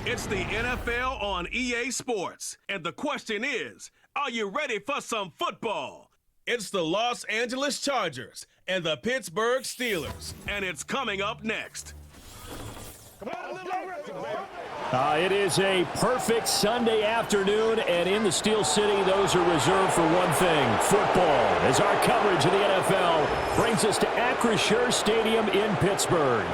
It's the NFL on EA Sports. And the question is, are you ready for some football? It's the Los Angeles Chargers and the Pittsburgh Steelers. And it's coming up next. It is a perfect Sunday afternoon, and in the Steel City, those are reserved for one thing, football, as our coverage of the NFL brings us to Acrisure Stadium in Pittsburgh.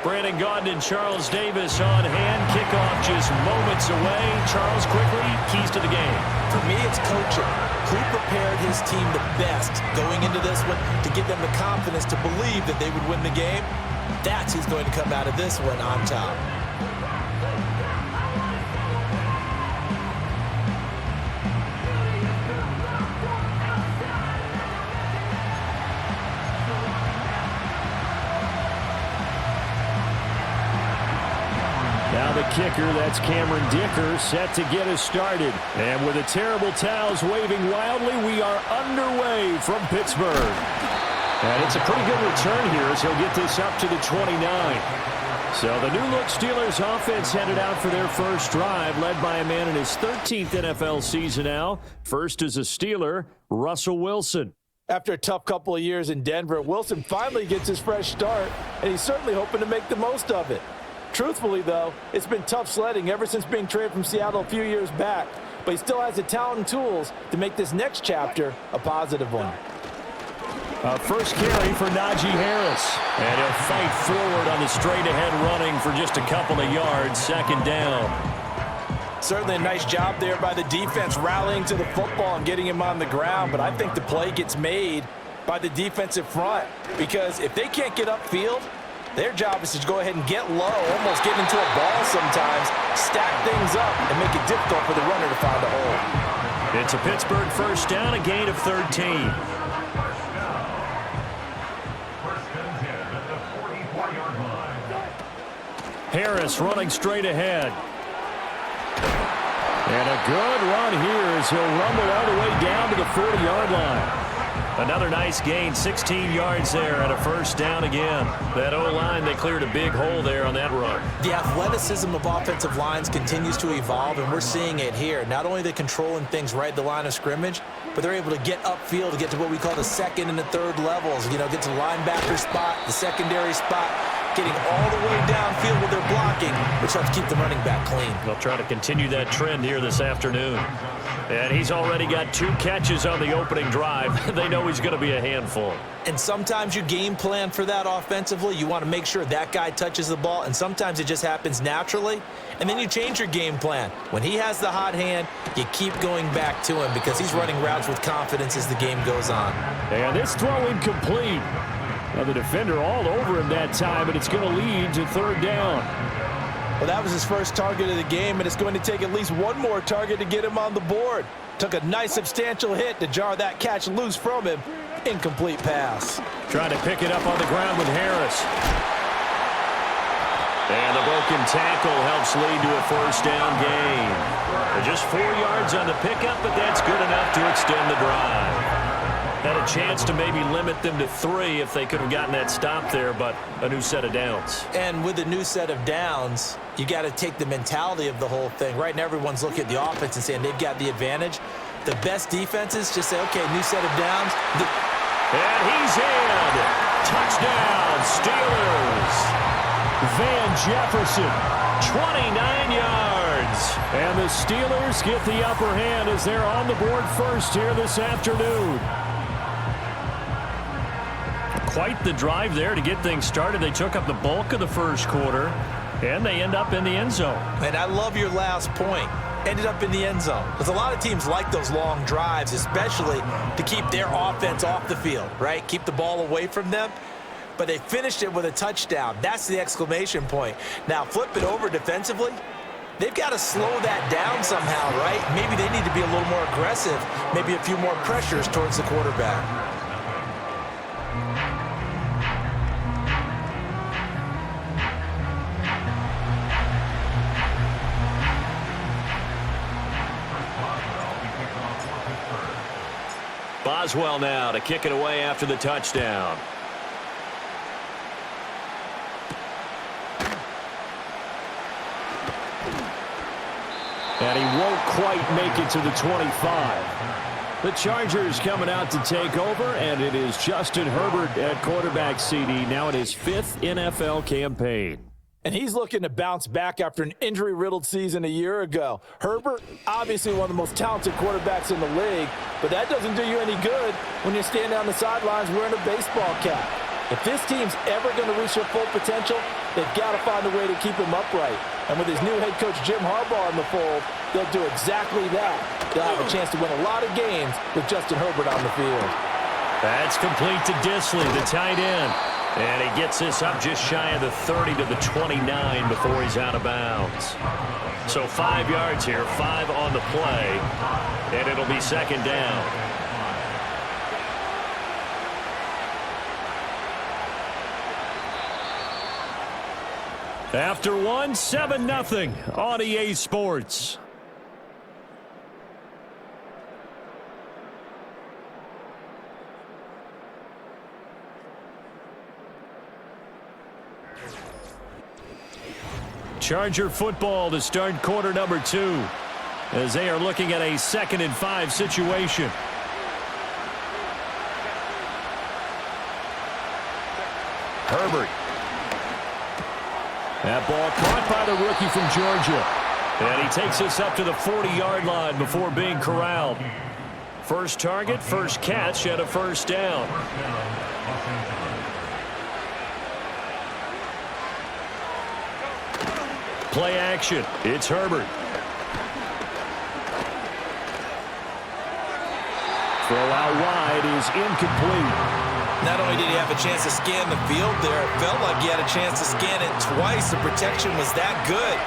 Brandon Gaudin and Charles Davis on hand. Kickoff just moments away. Charles, quickly, keys to the game. For me, it's coaching. Who prepared his team the best going into this one to give them the confidence to believe that they would win the game? That's who's going to come out of this one on top. Now the kicker, that's Cameron Dicker, set to get us started. And with the terrible towels waving wildly, we are underway from Pittsburgh. And it's a pretty good return here as he'll get this up to the 29. So the new-look Steelers offense headed out for their first drive, led by a man in his 13th NFL season now. First as a Steeler, Russell Wilson. After a tough couple of years in Denver, Wilson finally gets his fresh start, and he's certainly hoping to make the most of it. Truthfully, though, it's been tough sledding ever since being traded from Seattle a few years back, but he still has the talent and tools to make this next chapter a positive one. First carry for Najee Harris. And he'll fight forward on the straight-ahead running for just a couple of yards. Second down. Certainly a nice job there by the defense rallying to the football and getting him on the ground, but I think the play gets made by the defensive front because if they can't get upfield, their job is to go ahead and get low, almost get into a ball sometimes, stack things up, and make it difficult for the runner to find a hole. It's a Pittsburgh first down, a gain of 13. Harris running straight ahead. And a good run here as he'll rumble all the way down to the 40-yard line. Another nice gain, 16 yards there and a first down again. That O-line, they cleared a big hole there on that run. The athleticism of offensive lines continues to evolve, and we're seeing it here. Not only are they controlling things right at the line of scrimmage, but they're able to get upfield to get to what we call the second and the third levels. You know, get to the linebacker spot, the secondary spot, getting all the way downfield with their blocking, which helps keep the running back clean. They'll try to continue that trend here this afternoon. And he's already got 2 catches on the opening drive. They know he's going to be a handful. And sometimes you game plan for that offensively. You want to make sure that guy touches the ball, and sometimes it just happens naturally. And then you change your game plan. When he has the hot hand, you keep going back to him because he's running routes with confidence as the game goes on. And this throw incomplete. Now the defender all over him that time, but it's going to lead to third down. Well, that was his first target of the game, and it's going to take at least one more target to get him on the board. Took a nice substantial hit to jar that catch loose from him. Incomplete pass. Trying to pick it up on the ground with Harris. And the broken tackle helps lead to a first down gain. Just 4 yards on the pickup, but that's good enough to extend the drive. Had a chance to maybe limit them to 3 if they could have gotten that stop there, but a new set of downs. And with a new set of downs, you got to take the mentality of the whole thing. Right now, everyone's looking at the offense and saying they've got the advantage. The best defenses just say, okay, new set of downs. And he's in. Touchdown, Steelers. Van Jefferson, 29 yards. And the Steelers get the upper hand as they're on the board first here this afternoon. Quite the drive there to get things started. They took up the bulk of the first quarter, and they end up in the end zone. And I love your last point. Ended up in the end zone. Because a lot of teams like those long drives, especially to keep their offense off the field, right? Keep the ball away from them. But they finished it with a touchdown. That's the exclamation point. Now, flip it over defensively. They've got to slow that down somehow, right? Maybe they need to be a little more aggressive. Maybe a few more pressures towards the quarterback. Boswell now to kick it away after the touchdown. And he won't quite make it to the 25. The Chargers coming out to take over, and it is Justin Herbert at quarterback CD, now in his 5th NFL campaign. And he's looking to bounce back after an injury-riddled season a year ago. Herbert, obviously one of the most talented quarterbacks in the league, but that doesn't do you any good when you're standing on the sidelines wearing a baseball cap. If this team's ever going to reach their full potential, they've got to find a way to keep him upright. And with his new head coach Jim Harbaugh in the fold, they'll do exactly that. They'll have a chance to win a lot of games with Justin Herbert on the field. That's complete to Disley, the tight end. And he gets this up just shy of the 30 to the 29 before he's out of bounds. So 5 yards here, 5 on the play, and it'll be second down. After one, 7-0 on EA Sports. Charger football to start quarter number 2 as they are looking at a 2nd and 5 situation. Herbert. That ball caught by the rookie from Georgia. And he takes us up to the 40-yard line before being corralled. First target, first catch, and a first down. Play action. It's Herbert. Throw out wide is incomplete. Not only did he have a chance to scan the field there, it felt like he had a chance to scan it twice. The protection was that good.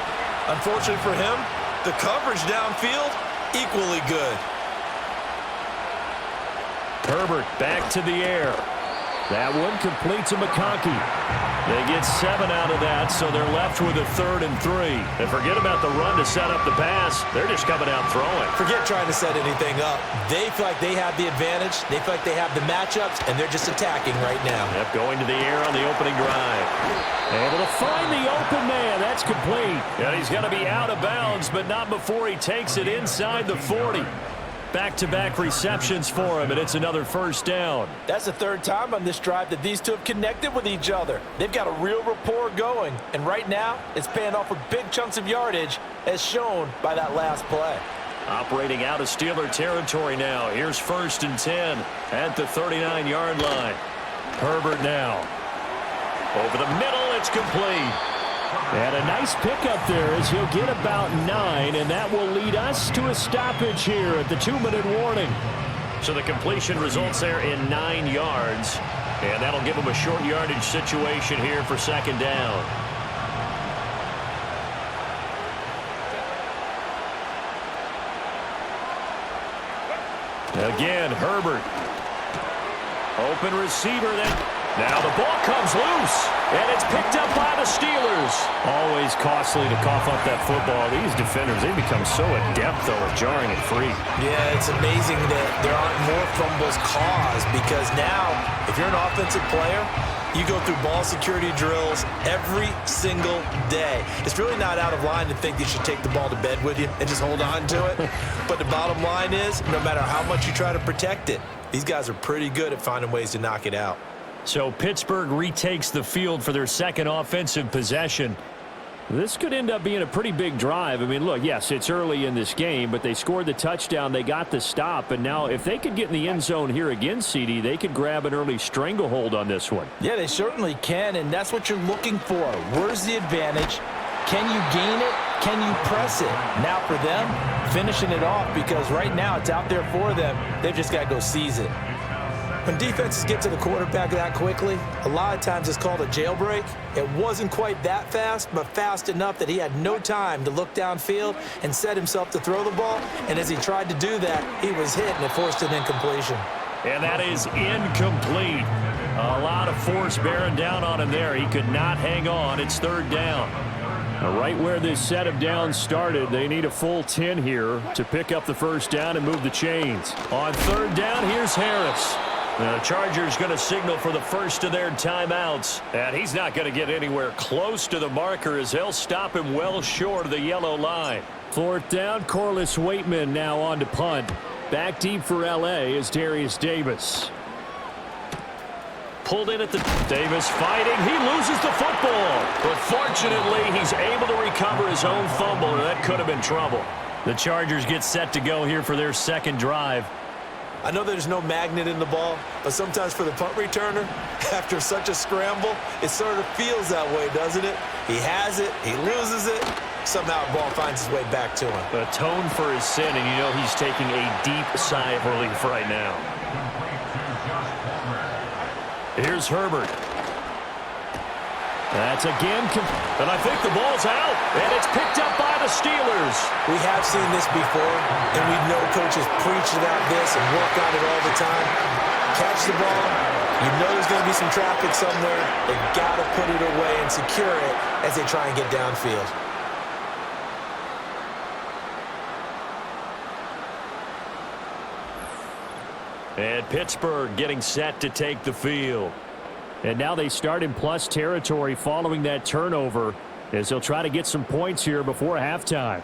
Unfortunately for him, the coverage downfield, equally good. Herbert back to the air. That one complete to McConkey. They get 7 out of that, so they're left with a 3rd and 3. And forget about the run to set up the pass. They're just coming out throwing. Forget trying to set anything up. They feel like they have the advantage. They feel like they have the matchups, and they're just attacking right now. Yep, going to the air on the opening drive. Able to find the open man. That's complete. And he's going to be out of bounds, but not before he takes it inside the 40. Back-to-back receptions for him, and it's another first down. That's the 3rd time on this drive that these two have connected with each other. They've got a real rapport going, and right now it's paying off with big chunks of yardage, as shown by that last play. Operating out of Steeler territory now. Here's 1st and 10 at the 39-yard line. Herbert now. Over the middle, it's complete. And a nice pickup there as he'll get about 9, and that will lead us to a stoppage here at the 2-minute warning. So the completion results there in 9 yards, and that'll give him a short yardage situation here for second down. Again, Herbert. Open receiver then. Now the ball comes loose, and it's picked up by the Steelers. Always costly to cough up that football. These defenders, they become so adept, though, at jarring it free. Yeah, it's amazing that there aren't more fumbles caused, because now, if you're an offensive player, you go through ball security drills every single day. It's really not out of line to think you should take the ball to bed with you and just hold on to it. But the bottom line is, no matter how much you try to protect it, these guys are pretty good at finding ways to knock it out. So Pittsburgh retakes the field for their 2nd offensive possession. This could end up being a pretty big drive. I mean, look, yes, it's early in this game, but they scored the touchdown. They got the stop. And now if they could get in the end zone here again, CD, they could grab an early stranglehold on this one. Yeah, they certainly can, and that's what you're looking for. Where's the advantage? Can you gain it? Can you press it? Now for them, finishing it off, because right now it's out there for them. They've just got to go seize it. When defenses get to the quarterback that quickly, a lot of times it's called a jailbreak. It wasn't quite that fast, but fast enough that he had no time to look downfield and set himself to throw the ball. And as he tried to do that, he was hit, and it forced an incompletion. And that is incomplete. A lot of force bearing down on him there. He could not hang on. It's 3rd down. Now, right where this set of downs started, they need a full 10 here to pick up the first down and move the chains. On 3rd down, here's Harris. The Chargers going to signal for the first of their timeouts. And he's not going to get anywhere close to the marker as they'll stop him well short of the yellow line. Fourth down, Corliss Waitman now on to punt. Back deep for L.A. is Darius Davis. Pulled in at the... Davis fighting. He loses the football. But fortunately, he's able to recover his own fumble, or that could have been trouble. The Chargers get set to go here for their second drive. I know there's no magnet in the ball, but sometimes for the punt returner, after such a scramble, it sort of feels that way, doesn't it? He has it, he loses it, somehow the ball finds its way back to him. Atone for his sin, and you know he's taking a deep sigh of relief right now. Here's Herbert. That's again, and I think the ball's out, and it's picked up by the Steelers. We have seen this before, and we know coaches preach about this and work on it all the time. Catch the ball. You know there's going to be some traffic somewhere. They've got to put it away and secure it as they try and get downfield. And Pittsburgh getting set to take the field. And now they start in plus territory following that turnover as they'll try to get some points here before halftime.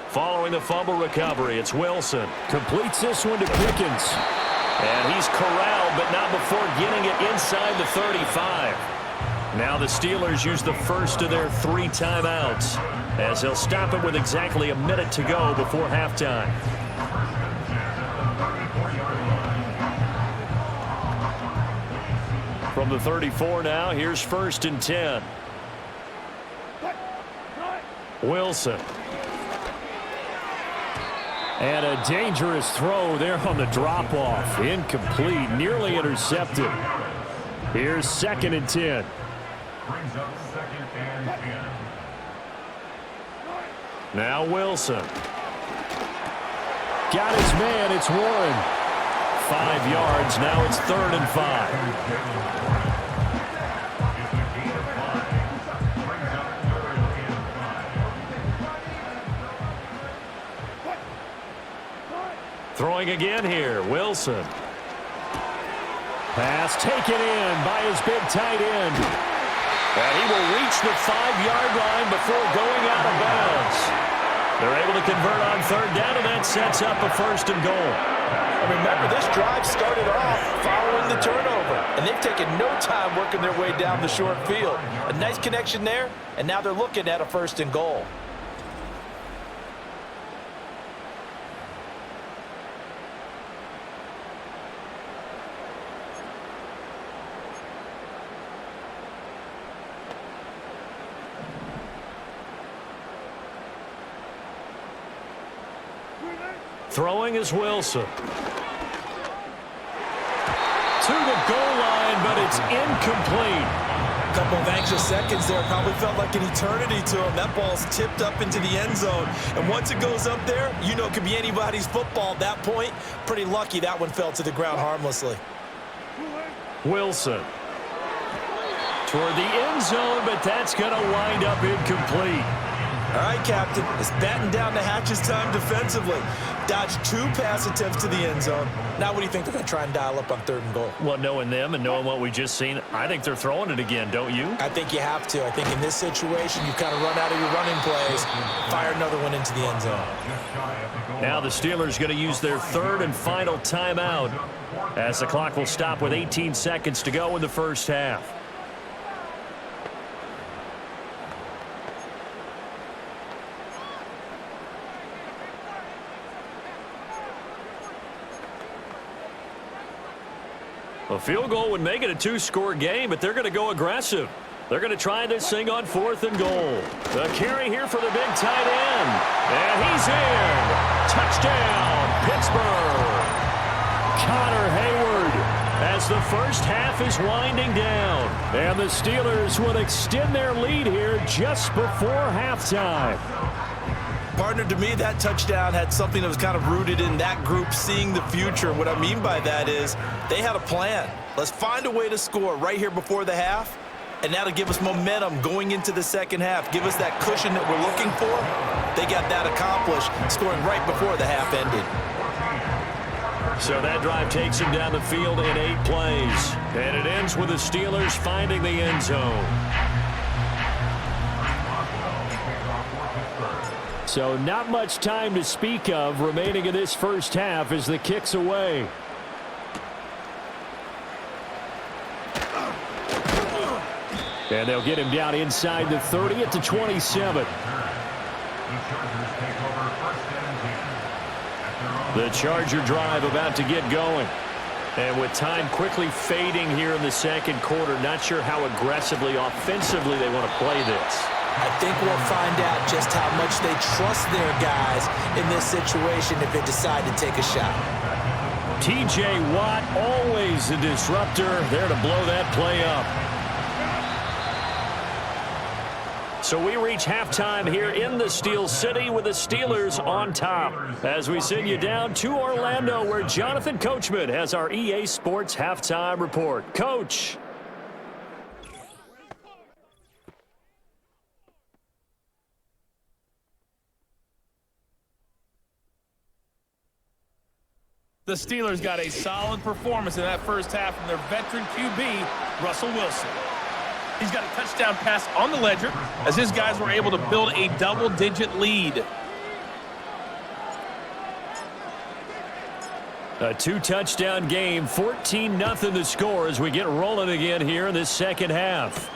Following the fumble recovery, it's Wilson. Completes this one to Pickens. And he's corralled, but not before getting it inside the 35. Now the Steelers use the first of their 3 timeouts as they'll stop it with exactly a minute to go before halftime. From the 34 now, here's 1st and 10. Wilson. And a dangerous throw there on the drop-off. Incomplete, nearly intercepted. Here's 2nd and 10. Brings up 2nd and 10. Now Wilson. Got his man. It's Warren. 5 yards. Now it's 3rd and 5. Throwing again here. Wilson. Pass taken in by his big tight end. And he will reach the 5-yard line before going out of bounds. They're able to convert on 3rd down, and that sets up a 1st and goal. And remember, this drive started off following the turnover, and they've taken no time working their way down the short field. A nice connection there, and now they're looking at a 1st and goal. Throwing is Wilson. To the goal line, but it's incomplete. A couple of anxious seconds there. Probably felt like an eternity to him. That ball's tipped up into the end zone. And once it goes up there, you know it could be anybody's football at that point. Pretty lucky that one fell to the ground harmlessly. Wilson. Toward the end zone, but that's going to wind up incomplete. All right, Captain. It's batten down the hatches time defensively. Dodged 2 pass attempts to the end zone. Now what do you think they're going to try and dial up on 3rd and goal? Well, knowing them and knowing what we just seen, I think they're throwing it again, don't you? I think you have to. I think in this situation, you kind of run out of your running plays, fire another one into the end zone. Now the Steelers going to use their 3rd and final timeout as the clock will stop with 18 seconds to go in the first half. A field goal would make it a 2-score game, but they're going to go aggressive. They're going to try this thing on 4th and goal. The carry here for the big tight end. And he's in. Touchdown, Pittsburgh. Connor Hayward as the first half is winding down. And the Steelers will extend their lead here just before halftime. Partner, to me, that touchdown had something that was kind of rooted in that group seeing the future. What I mean by that is they had a plan. Let's find a way to score right here before the half, and that'll give us momentum going into the second half. Give us that cushion that we're looking for. They got that accomplished, scoring right before the half ended. So that drive takes him down the field in 8 plays. And it ends with the Steelers finding the end zone. So not much time to speak of remaining in this first half as the kick's away. And they'll get him down inside the 30 at the 27. The Charger drive about to get going. And with time quickly fading here in the second quarter, not sure how aggressively, offensively they want to play this. I think we'll find out just how much they trust their guys in this situation if they decide to take a shot. T.J. Watt, always a disruptor, there to blow that play up. So we reach halftime here in the Steel City with the Steelers on top. As we send you down to Orlando, where Jonathan Coachman has our EA Sports halftime report. Coach. The Steelers got a solid performance in that first half from their veteran QB, Russell Wilson. He's got a touchdown pass on the ledger as his guys were able to build a double-digit lead. A 2-touchdown game, 14-0 the score as we get rolling again here in this second half.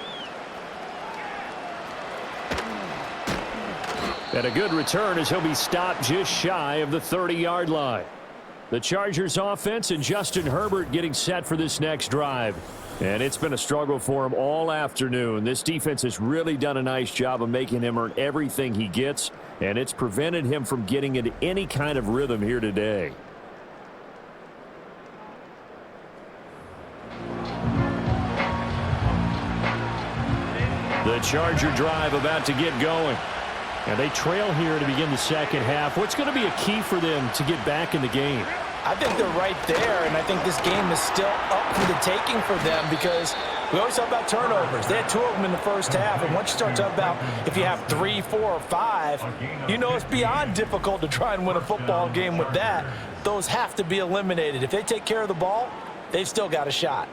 And a good return as he'll be stopped just shy of the 30-yard line. The Chargers offense and Justin Herbert getting set for this next drive. And it's been a struggle for him all afternoon. This defense has really done a nice job of making him earn everything he gets, and it's prevented him from getting into any kind of rhythm here today. The Charger drive about to get going. And they trail here to begin the second half. What's going to be a key for them to get back in the game? I think they're right there, and I think this game is still up for the taking for them because we always talk about turnovers. They had 2 of them in the first half, and once you start talking about if you have 3, 4, or 5, you know it's beyond difficult to try and win a football game with that. Those have to be eliminated. If they take care of the ball, they've still got a shot.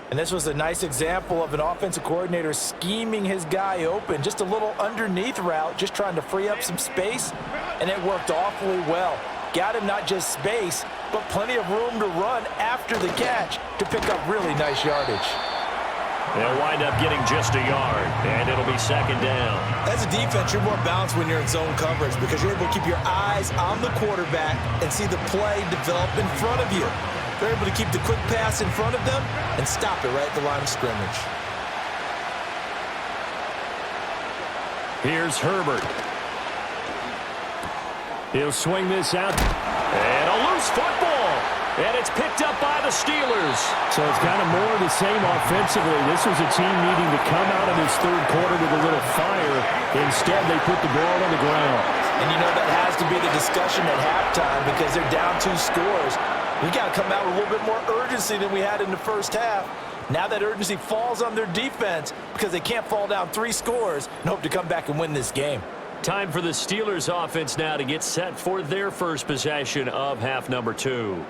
And this was a nice example of an offensive coordinator scheming his guy open. Just a little underneath route, just trying to free up some space, and it worked awfully well. Got him not just space, but plenty of room to run after the catch to pick up really nice yardage. They'll wind up getting just a yard, and it'll be second down. As a defense, you're more balanced when you're in zone coverage because you're able to keep your eyes on the quarterback and see the play develop in front of you. They're able to keep the quick pass in front of them and stop it right at the line of scrimmage. Here's Herbert. He'll swing this out. And a loose football. And it's picked up by the Steelers. So it's kind of more of the same offensively. This was a team needing to come out of this third quarter with a little fire. Instead, they put the ball on the ground. And you know that has to be the discussion at halftime because they're down 2 scores. We got to come out with a little bit more urgency than we had in the first half. Now that urgency falls on their defense because they can't fall down 3 scores and hope to come back and win this game. Time for the Steelers offense now to get set for their first possession of half number 2.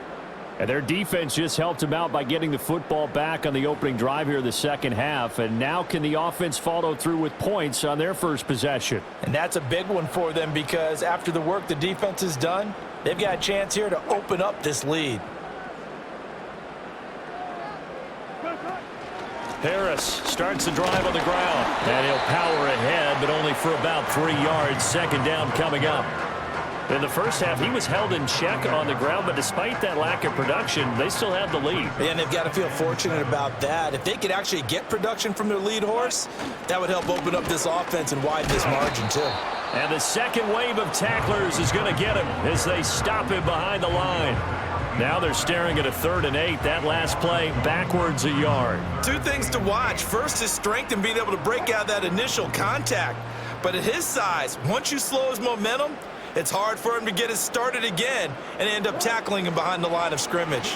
And their defense just helped them out by getting the football back on the opening drive here in the second half. And now can the offense follow through with points on their first possession? And that's a big one for them because after the work the defense has done, they've got a chance here to open up this lead. Harris starts the drive on the ground. And he'll power ahead, but only for about 3 yards. Second down coming up. In the first half, he was held in check on the ground, but despite that lack of production, they still have the lead. And they've got to feel fortunate about that. If they could actually get production from their lead horse, that would help open up this offense and widen this margin, too. And the second wave of tacklers is going to get him as they stop him behind the line. Now they're staring at a 3rd and 8. That last play, backwards a yard. 2 things to watch. First, his strength and being able to break out that initial contact. But at his size, once you slow his momentum, it's hard for him to get it started again and end up tackling him behind the line of scrimmage.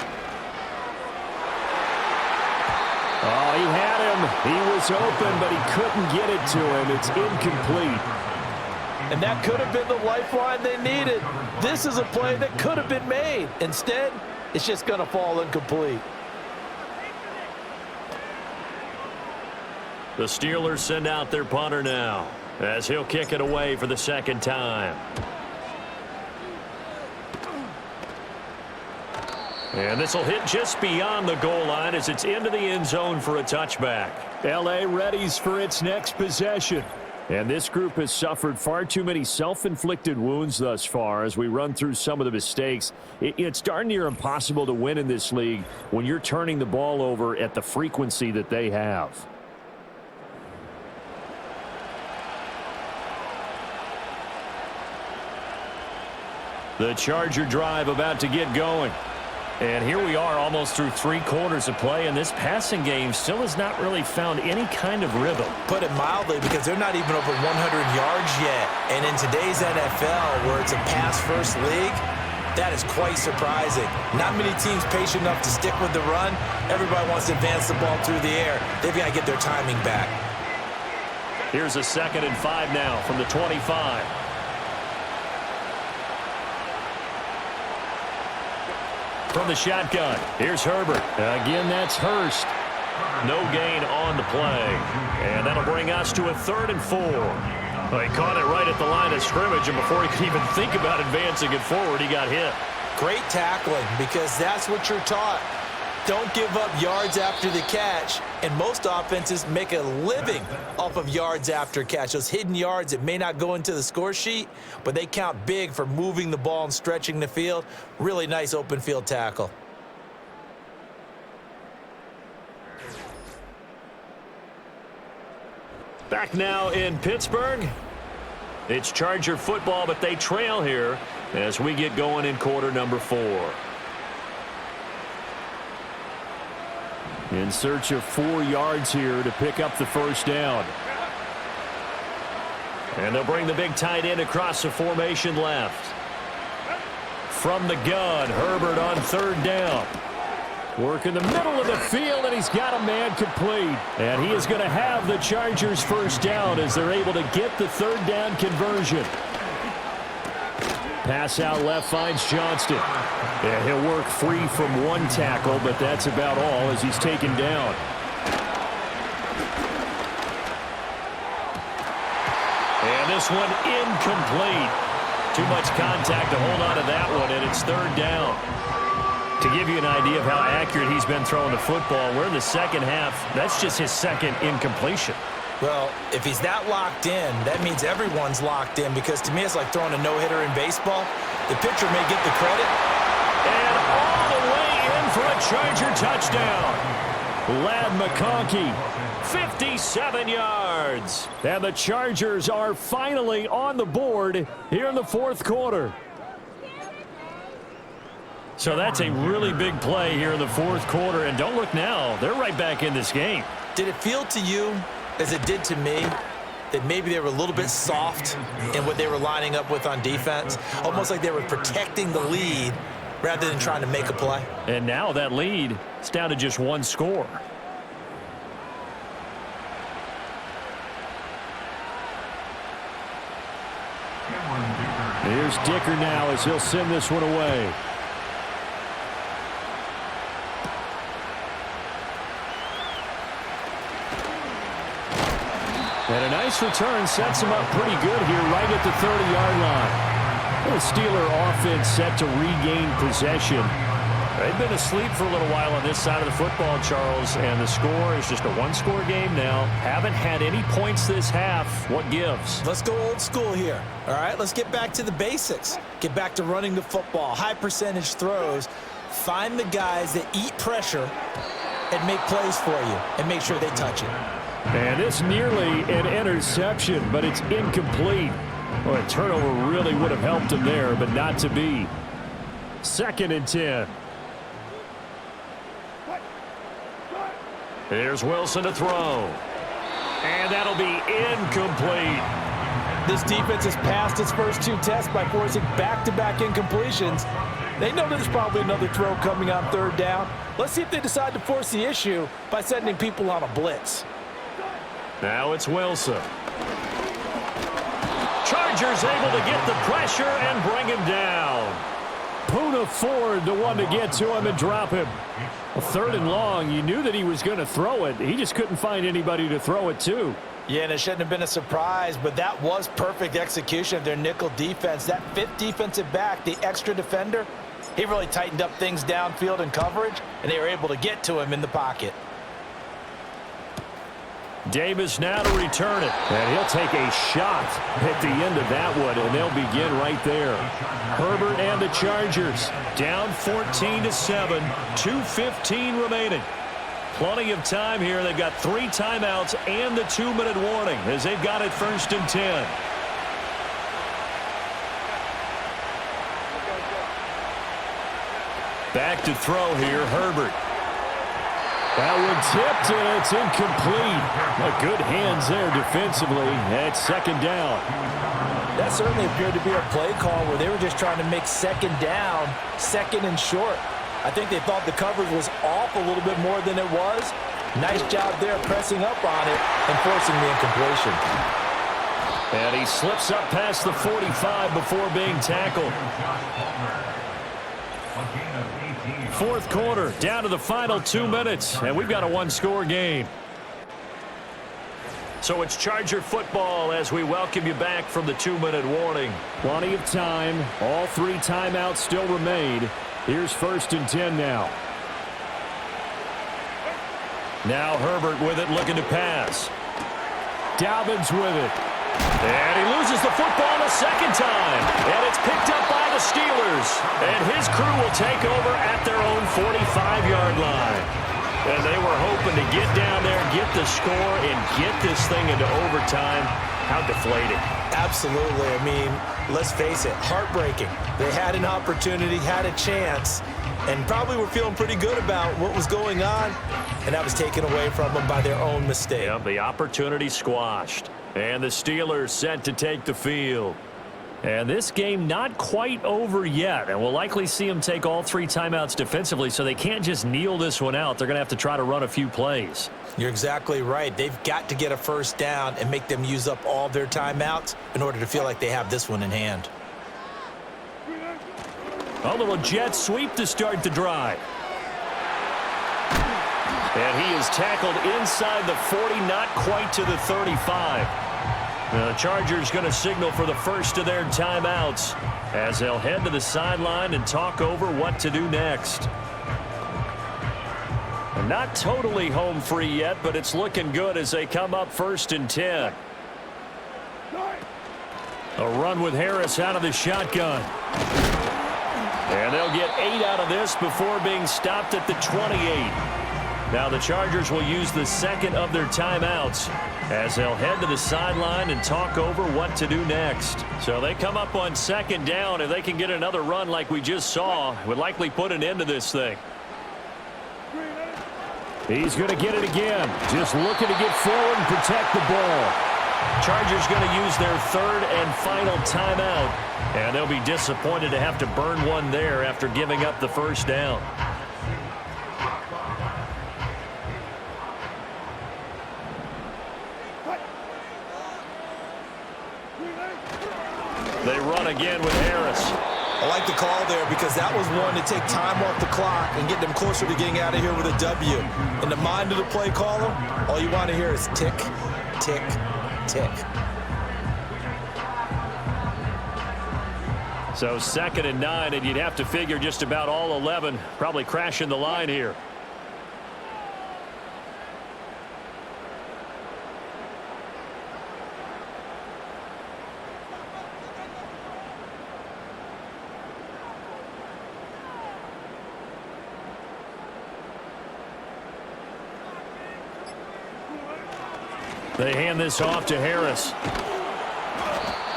Oh, he had him. He was open, but he couldn't get it to him. It's incomplete. And that could have been the lifeline they needed. This is a play that could have been made. Instead, it's just going to fall incomplete. The Steelers send out their punter now as he'll kick it away for the second time. And this will hit just beyond the goal line as it's into the end zone for a touchback. L.A. readies for its next possession. And this group has suffered far too many self-inflicted wounds thus far as we run through some of the mistakes. It's darn near impossible to win in this league when you're turning the ball over at the frequency that they have. The Charger drive about to get going. And here we are almost through 3 quarters of play, and this passing game still has not really found any kind of rhythm. Put it mildly, because they're not even over 100 yards yet. And in today's NFL, where it's a pass-first league, that is quite surprising. Not many teams patient enough to stick with the run. Everybody wants to advance the ball through the air. They've got to get their timing back. Here's a 2nd and 5 now from the 25. From the shotgun, here's Herbert. Again, that's Hurst. No gain on the play. And that'll bring us to a 3rd and 4. Well, he caught it right at the line of scrimmage, and before he could even think about advancing it forward, he got hit. Great tackling, because that's what you're taught. Don't give up yards after the catch, and most offenses make a living off of yards after catch. Those hidden yards that may not go into the score sheet, but they count big for moving the ball and stretching the field. Really nice open field tackle. Back now in Pittsburgh. It's Charger football, but they trail here as we get going in quarter number 4. In search of 4 yards here to pick up the first down. And they'll bring the big tight end across the formation left. From the gun, Herbert on 3rd down. Work in the middle of the field, and he's got a man complete. And he is going to have the Chargers first down as they're able to get the 3rd down conversion. Pass out left finds Johnston. And he'll work free from 1 tackle, but that's about all as he's taken down. And this one incomplete. Too much contact to hold on to that one, and it's 3rd down. To give you an idea of how accurate he's been throwing the football, we're in the second half. That's just his 2nd incompletion. Well, if he's that locked in, that means everyone's locked in, because to me it's like throwing a no-hitter in baseball. The pitcher may get the credit. And all the way in for a Charger touchdown. Ladd McConkey, 57 yards. And the Chargers are finally on the board here in the 4th quarter. So that's a really big play here in the 4th quarter. And don't look now, they're right back in this game. Did it feel to you, as it did to me, that maybe they were a little bit soft in what they were lining up with on defense? Almost like they were protecting the lead rather than trying to make a play. And now that lead is down to just 1 score. Here's Dicker now as he'll send this one away. And a nice return sets him up pretty good here right at the 30-yard line. The Steeler offense set to regain possession. They've been asleep for a little while on this side of the football, Charles, and the score is just a 1-score game now. Haven't had any points this half. What gives? Let's go old school here. All right, let's get back to the basics. Get back to running the football, high percentage throws. Find the guys that eat pressure and make plays for you and make sure they touch it. And it's nearly an interception, but it's incomplete. Well, a turnover really would have helped him there, but not to be. 2nd and 10. Here's Wilson to throw. And that'll be incomplete. This defense has passed its first 2 tests by forcing back-to-back incompletions. They know there's probably another throw coming on third down. Let's see if they decide to force the issue by sending people on a blitz. Now it's Wilson. Chargers able to get the pressure and bring him down. Poona Ford, the one to get to him and drop him. A 3rd and long, you knew that he was going to throw it. He just couldn't find anybody to throw it to. Yeah, and it shouldn't have been a surprise, but that was perfect execution of their nickel defense. That 5th defensive back, the extra defender, he really tightened up things downfield in coverage, and they were able to get to him in the pocket. Davis now to return it. And he'll take a shot at the end of that one, and they'll begin right there. Herbert and the Chargers down 14-7, 2:15 remaining. Plenty of time here. They've got 3 timeouts and the 2-minute warning as they've got it 1st and 10. Back to throw here, Herbert. That one tipped, and it's incomplete. Good hands there defensively at 2nd down. That certainly appeared to be a play call where they were just trying to make 2nd down, 2nd and short. I think they thought the coverage was off a little bit more than it was. Nice job there pressing up on it and forcing the incompletion. And he slips up past the 45 before being tackled. 4th quarter, down to the final 2 minutes, and we've got a 1-score game. So it's Charger football as we welcome you back from the 2-minute warning. Plenty of time. All 3 timeouts still remain. Here's 1st and 10 now. Now Herbert with it, looking to pass. Dobbins with it. And he loses the football a 2nd time. And it's picked up by the Steelers. And his crew will take over at their own 45-yard line. And they were hoping to get down there, get the score, and get this thing into overtime. How deflating. Absolutely. I mean, let's face it, heartbreaking. They had an opportunity, had a chance, and probably were feeling pretty good about what was going on, and that was taken away from them by their own mistake. Yep, the opportunity squashed. And the Steelers set to take the field. And this game not quite over yet, and we'll likely see them take all 3 timeouts defensively, so they can't just kneel this one out. They're going to have to try to run a few plays. You're exactly right. They've got to get a 1st down and make them use up all their timeouts in order to feel like they have this one in hand. A little jet sweep to start the drive. And he is tackled inside the 40, not quite to the 35. The Chargers going to signal for the first of their timeouts as they'll head to the sideline and talk over what to do next. Not totally home free yet, but it's looking good as they come up 1st and 10. A run with Harris out of the shotgun. And they'll get 8 out of this before being stopped at the 28. Now the Chargers will use the 2nd of their timeouts as they'll head to the sideline and talk over what to do next. So they come up on 2nd down. If they can get another run like we just saw, would likely put an end to this thing. He's going to get it again. Just looking to get forward and protect the ball. Chargers going to use their 3rd and final timeout. And they'll be disappointed to have to burn one there after giving up the 1st down. They run again with Harris. I like the call there because that was one to take time off the clock and get them closer to getting out of here with a W. In the mind of the play caller, all you want to hear is tick, tick, tick. So 2nd and 9, and you'd have to figure just about all 11 probably crashing the line here. They hand this off to Harris.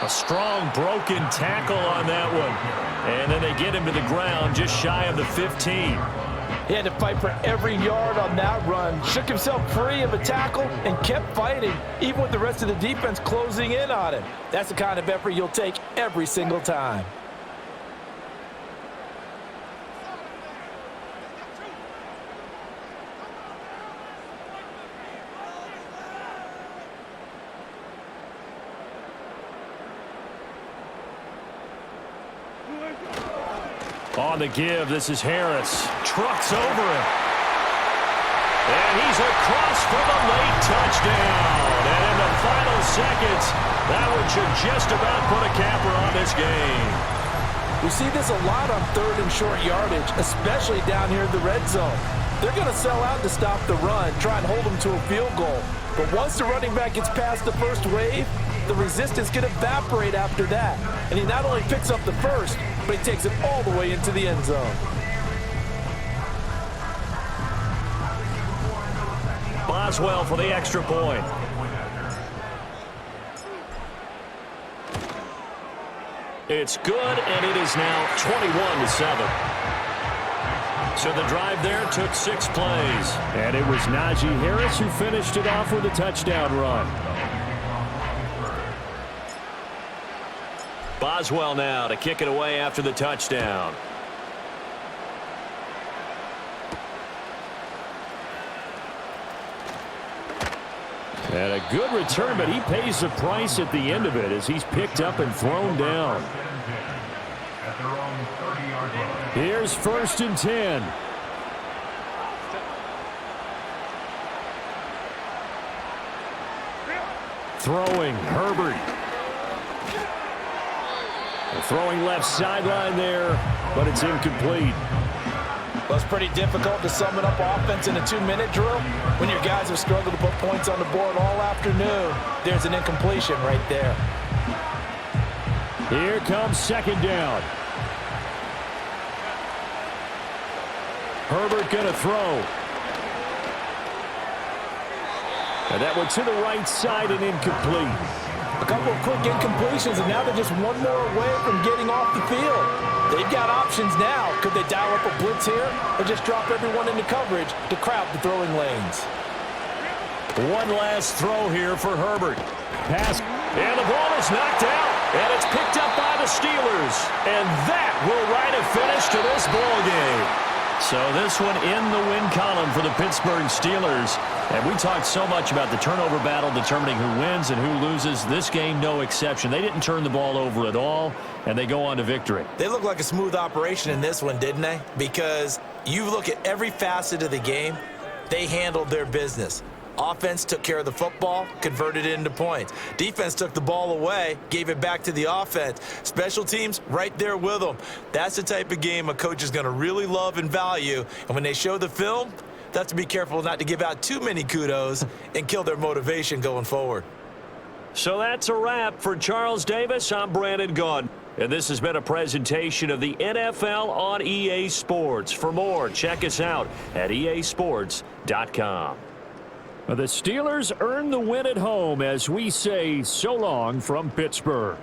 A strong broken tackle on that one. And then they get him to the ground just shy of the 15. He had to fight for every yard on that run. Shook himself free of a tackle and kept fighting, even with the rest of the defense closing in on him. That's the kind of effort you'll take every single time. On the give, this is Harris. Trucks over him. And he's across for the late touchdown. And in the final seconds, that one should just about put a capper on this game. We see this a lot on 3rd and short yardage, especially down here in the red zone. They're going to sell out to stop the run, try and hold them to a field goal. But once the running back gets past the first wave, the resistance can evaporate after that. And he not only picks up the first, but he takes it all the way into the end zone. Boswell for the extra point. It's good, and it is now 21-7. So the drive there took 6 plays. And it was Najee Harris who finished it off with a touchdown run. Boswell now to kick it away after the touchdown. And a good return, but he pays the price at the end of it as he's picked up and thrown down. Here's 1st and 10. Throwing, Herbert. Throwing left sideline there, but it's incomplete. Well, it's pretty difficult to sum it up offense in a 2-minute drill. When your guys have struggled to put points on the board all afternoon, there's an incompletion right there. Here comes 2nd down. Herbert going to throw. And that one to the right side and incomplete. A couple of quick incompletions, and now they're just one more away from getting off the field. They've got options now. Could they dial up a blitz here or just drop everyone into coverage to crowd the throwing lanes? One last throw here for Herbert. Pass. And the ball is knocked out. And it's picked up by the Steelers. And that will write a finish to this ball game. So this one in the win column for the Pittsburgh Steelers. And we talked so much about the turnover battle determining who wins and who loses. This game, no exception. They didn't turn the ball over at all, and they go on to victory. They look like a smooth operation in this one, didn't they? Because you look at every facet of the game, they handled their business. Offense took care of the football, converted it into points. Defense took the ball away, gave it back to the offense. Special teams, right there with them. That's the type of game a coach is going to really love and value. And when they show the film, they have to be careful not to give out too many kudos and kill their motivation going forward. So that's a wrap for Charles Davis. I'm Brandon Gaudin. And this has been a presentation of the NFL on EA Sports. For more, check us out at easports.com. The Steelers earn the win at home as we say so long from Pittsburgh.